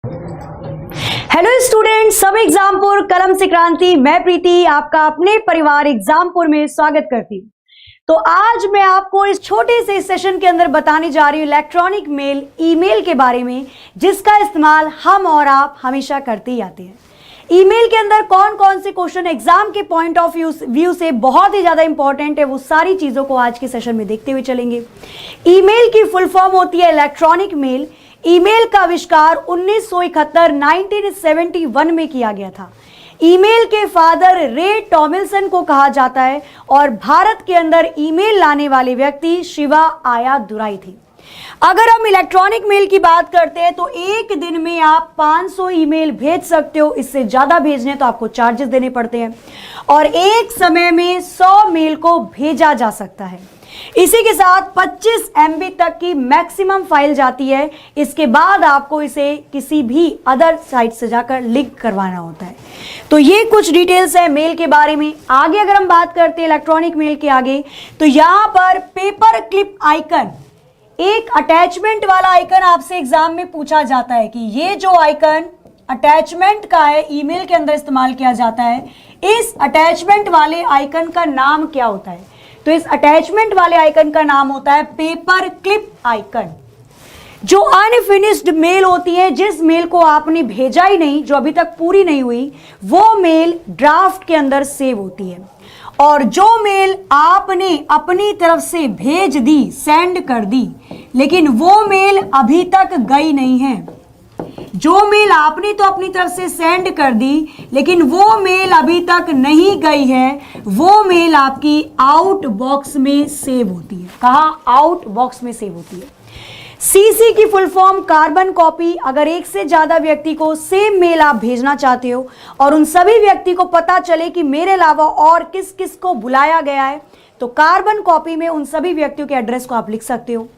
Hello student, सब एग्जामपुर कलम से क्रांति, मैं प्रीति आपका अपने परिवार एग्जामपुर में स्वागत करती हूँ। तो आज मैं आपको इस छोटे से सेशन के अंदर बताने जा रही हूँ इलेक्ट्रॉनिक मेल, ईमेल के बारे में, जिसका इस्तेमाल हम और आप हमेशा करते ही आते हैं। ईमेल के अंदर कौन कौन से क्वेश्चन एग्जाम के पॉइंट ऑफ व्यू से बहुत ही ज्यादा इंपॉर्टेंट है, वो सारी चीजों को आज के सेशन में देखते हुए चलेंगे। ईमेल की फुल फॉर्म होती है इलेक्ट्रॉनिक मेल। ईमेल का आविष्कार 1971 में किया गया था। ईमेल के फादर रे टॉमिल्सन को कहा जाता है और भारत के अंदर ईमेल लाने वाले व्यक्ति शिवा आयादुराई थे। अगर हम इलेक्ट्रॉनिक मेल की बात करते हैं तो एक दिन में आप 500 ईमेल भेज सकते हो। इससे ज्यादा भेजने तो आपको चार्जेस देने पड़ते हैं और एक समय में 100 मेल को भेजा जा सकता है। इसी के साथ 25 MB तक की मैक्सिमम फाइल जाती है। इसके बाद आपको इसे किसी भी अदर साइट से जाकर लिंक करवाना होता है। तो ये कुछ डिटेल्स है मेल के बारे में। आगे अगर हम बात करते हैं इलेक्ट्रॉनिक मेल के आगे, तो यहां पर पेपर क्लिप आइकन, एक अटैचमेंट वाला आइकन आपसे एग्जाम में पूछा जाता है कि ये जो आइकन अटैचमेंट का है, ईमेल के अंदर इस्तेमाल किया जाता है, इस अटैचमेंट वाले आइकन का नाम क्या होता है? तो इस अटैचमेंट वाले आइकन का नाम होता है पेपर क्लिप आइकन। जो अनफिनिश्ड मेल होती है, जिस मेल को आपने भेजा ही नहीं, जो अभी तक पूरी नहीं हुई, वो मेल ड्राफ्ट के अंदर सेव होती है। और जो मेल आपने अपनी तरफ से भेज दी, सेंड कर दी, लेकिन वो मेल अभी तक गई नहीं है, जो मेल आपने तो अपनी तरफ से सेंड कर दी लेकिन वो मेल अभी तक नहीं गई है, वो मेल आपकी आउट बॉक्स में सेव होती है। कहाँ? आउट बॉक्स में सेव होती है। सीसी की फुल फॉर्म कार्बन कॉपी। अगर एक से ज्यादा व्यक्ति को सेम मेल आप भेजना चाहते हो और उन सभी व्यक्ति को पता चले कि मेरे अलावा और किस किस को बुलाया गया है, तो कार्बन कॉपी में उन सभी व्यक्तियों के एड्रेस को आप लिख सकते हो।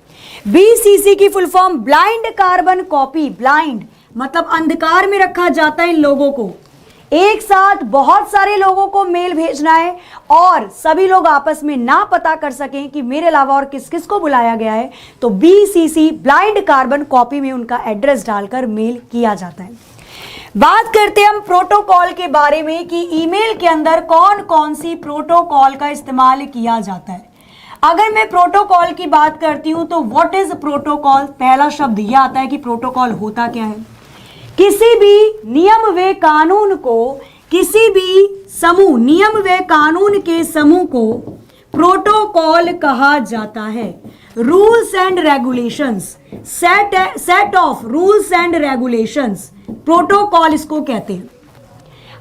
बीसीसी की full form blind carbon copy. Blind मतलब अंधकार में रखा जाता है इन लोगों को। एक साथ बहुत सारे लोगों को मेल भेजना है और सभी लोग आपस में ना पता कर सकें कि मेरे अलावा और किस किस को बुलाया गया है, तो बीसीसी ब्लाइंड कार्बन कॉपी में उनका एड्रेस डालकर मेल किया जाता है। बात करते हैं हम प्रोटोकॉल के बारे में कि ईमेल के अंदर कौन कौन सी प्रोटोकॉल का इस्तेमाल किया जाता है। अगर मैं प्रोटोकॉल की बात करती हूं तो व्हाट इज प्रोटोकॉल? पहला शब्द यह आता है कि प्रोटोकॉल होता क्या है। किसी भी नियम व कानून को, किसी भी समूह, नियम व कानून के समूह को प्रोटोकॉल कहा जाता है। Rules and regulations, set of rules and regulations, protocol इसको कहते हैं।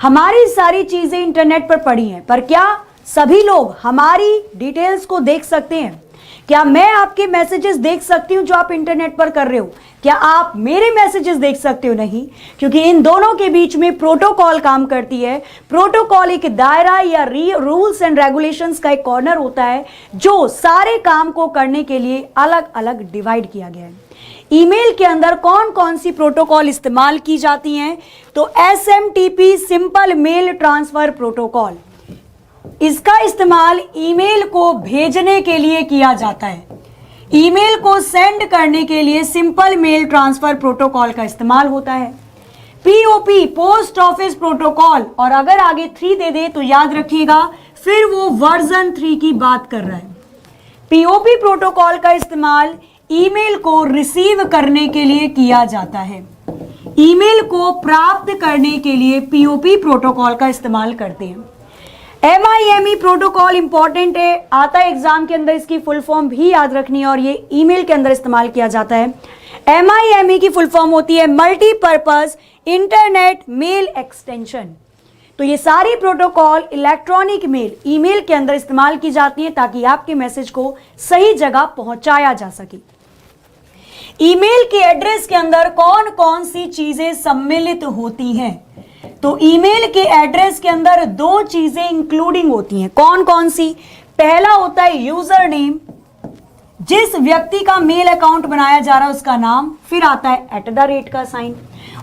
हमारी सारी चीजें इंटरनेट पर पड़ी हैं, पर क्या सभी लोग हमारी डिटेल्स को देख सकते हैं? क्या मैं आपके मैसेजेस देख सकती हूं जो आप इंटरनेट पर कर रहे हो? क्या आप मेरे मैसेजेस देख सकते हो? नहीं, क्योंकि इन दोनों के बीच में प्रोटोकॉल काम करती है। प्रोटोकॉल एक दायरा या रूल्स एंड रेगुलेशंस का एक कॉर्नर होता है जो सारे काम को करने के लिए अलग अलग डिवाइड किया गया है। ईमेल के अंदर कौन कौन सी प्रोटोकॉल इस्तेमाल की जाती हैं? तो SMTP, simple mail transfer protocol, इसका इस्तेमाल ईमेल को भेजने के लिए किया जाता है। ईमेल को सेंड करने के लिए सिंपल मेल ट्रांसफर प्रोटोकॉल का इस्तेमाल होता है। POP, पोस्ट ऑफिस प्रोटोकॉल, और अगर आगे 3 दे दे तो याद रखिएगा फिर वो वर्जन 3 की बात कर रहा है। POP प्रोटोकॉल का इस्तेमाल ईमेल को रिसीव करने के लिए किया जाता है। ईमेल को प्राप्त करने के लिए POP प्रोटोकॉल का इस्तेमाल करते हैं। MIME प्रोटोकॉल इंपॉर्टेंट है, आता है एग्जाम के अंदर, इसकी फुल फॉर्म भी याद रखनी है और ये ईमेल के अंदर इस्तेमाल किया जाता है। MIME की फुल फॉर्म होती है मल्टीपर्पज इंटरनेट मेल एक्सटेंशन। तो ये सारी प्रोटोकॉल इलेक्ट्रॉनिक मेल, ईमेल के अंदर इस्तेमाल की जाती है ताकि आपके मैसेज को सही जगह पहुंचाया जा सके। ईमेल के एड्रेस के अंदर कौन कौन सी चीजें सम्मिलित होती हैं? तो ईमेल के एड्रेस के अंदर 2 चीजें इंक्लूडिंग होती हैं। कौन कौन सी? पहला होता है यूजर नेम, जिस व्यक्ति का मेल अकाउंट बनाया जा रहा है उसका नाम, फिर आता है @ का साइन,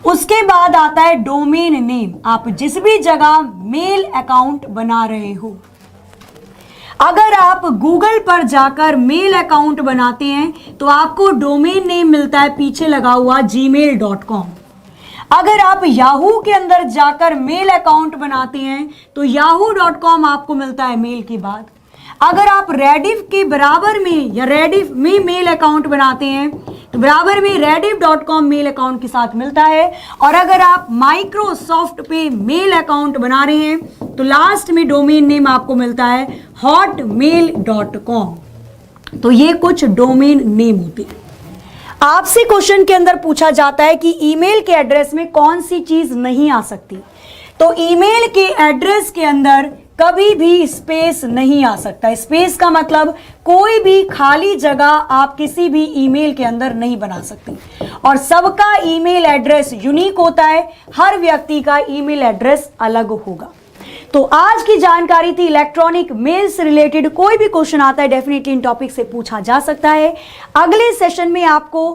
उसके बाद आता है डोमेन नेम, आप जिस भी जगह मेल अकाउंट बना रहे हो। अगर आप गूगल पर जाकर मेल अकाउंट बनाते हैं तो आपको डोमेन नेम मिलता है पीछे लगा हुआ gmail.com। अगर आप याहू के अंदर जाकर मेल अकाउंट बनाते हैं तो yahoo.com आपको मिलता है मेल की बात। अगर आप रेडिफ के बराबर में या रेडिफ में मेल अकाउंट बनाते हैं तो बराबर में rediff.com मेल अकाउंट के साथ मिलता है। और अगर आप माइक्रोसॉफ्ट पे मेल अकाउंट बना रहे हैं तो लास्ट में डोमेन नेम आपको मिलता है hotmail.com। तो ये कुछ डोमेन नेम होते हैं। आपसे क्वेश्चन के अंदर पूछा जाता है कि ईमेल के एड्रेस में कौन सी चीज नहीं आ सकती। तो ईमेल के एड्रेस के अंदर कभी भी स्पेस नहीं आ सकता। स्पेस का मतलब कोई भी खाली जगह आप किसी भी ईमेल के अंदर नहीं बना सकती। और सबका ईमेल एड्रेस यूनिक होता है, हर व्यक्ति का ईमेल एड्रेस अलग होगा। तो आज की जानकारी थी इलेक्ट्रॉनिक मेल से रिलेटेड। कोई भी क्वेश्चन आता है डेफिनेटली इन टॉपिक से पूछा जा सकता है। अगले सेशन में आपको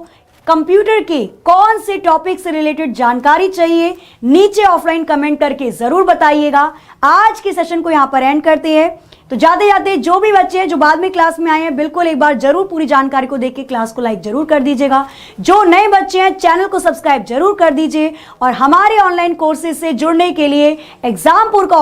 कंप्यूटर के कौन से टॉपिक से रिलेटेड जानकारी चाहिए, नीचे ऑफलाइन कमेंट करके जरूर बताइएगा। आज के सेशन को यहां पर एंड करते हैं। तो जाते जाते जो भी बच्चे हैं जो बाद में क्लास में आए हैं, बिल्कुल एक बार जरूर पूरी जानकारी को देख के क्लास को लाइक जरूर कर दीजिएगा। जो नए बच्चे हैं चैनल को सब्सक्राइब जरूर कर दीजिए। और हमारे ऑनलाइन कोर्सेज से जुड़ने के लिए एग्जामपुर का